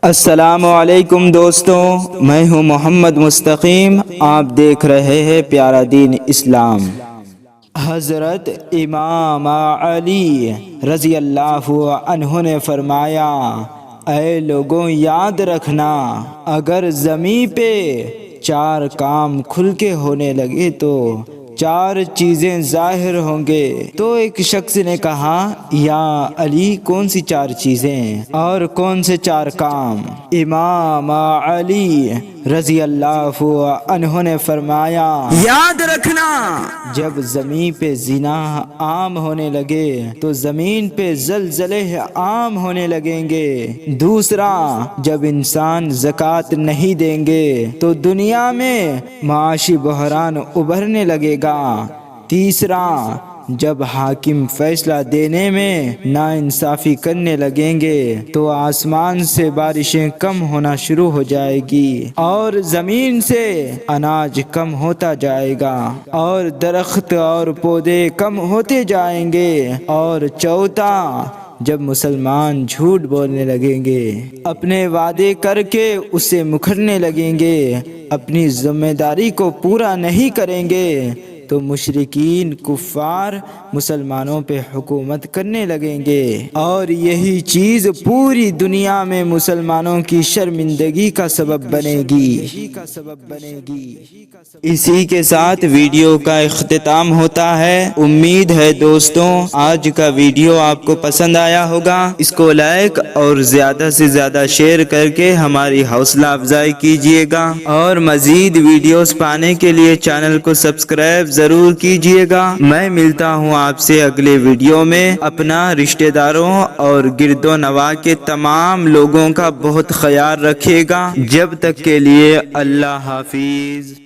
السلام علیکم دوستوں، میں ہوں محمد مستقیم۔ آپ دیکھ رہے ہیں پیارا دین اسلام۔ حضرت امام علی رضی اللہ عنہ نے فرمایا، اے لوگوں یاد رکھنا، اگر زمین پہ 4 کام کھل کے ہونے لگے تو 4 چیزیں ظاہر ہوں گے۔ تو ایک شخص نے کہا، یا علی کون سی 4 چیزیں اور کون سے 4 کام؟ امام علی رضی اللہ عنہ نے فرمایا، یاد رکھنا، جب زمین پہ زنا عام ہونے لگے تو زمین پہ زلزلے عام ہونے لگیں گے۔ دوسرا، جب انسان زکوٰۃ نہیں دیں گے تو دنیا میں معاشی بحران ابھرنے لگے گا۔ تیسرا، جب حاکم فیصلہ دینے میں ناانصافی کرنے لگیں گے تو آسمان سے بارشیں کم ہونا شروع ہو جائے گی اور زمین سے اناج کم ہوتا جائے گا اور درخت اور پودے کم ہوتے جائیں گے۔ اور چوتھا، جب مسلمان جھوٹ بولنے لگیں گے، اپنے وعدے کر کے اسے مکرنے لگیں گے، اپنی ذمہ داری کو پورا نہیں کریں گے تو مشرکین کفار مسلمانوں پہ حکومت کرنے لگیں گے، اور یہی چیز پوری دنیا میں مسلمانوں کی شرمندگی کا سبب بنے گی۔ اسی کے ساتھ ویڈیو کا اختتام ہوتا ہے۔ امید ہے دوستوں آج کا ویڈیو آپ کو پسند آیا ہوگا۔ اس کو لائک اور زیادہ سے زیادہ شیئر کر کے ہماری حوصلہ افزائی کیجیے گا، اور مزید ویڈیوز پانے کے لیے چینل کو سبسکرائب ضرور کیجیے گا۔ میں ملتا ہوں آپ سے اگلے ویڈیو میں۔ اپنا، رشتہ داروں اور گرد و نواح کے تمام لوگوں کا بہت خیال رکھیے گا۔ جب تک کے لیے اللہ حافظ۔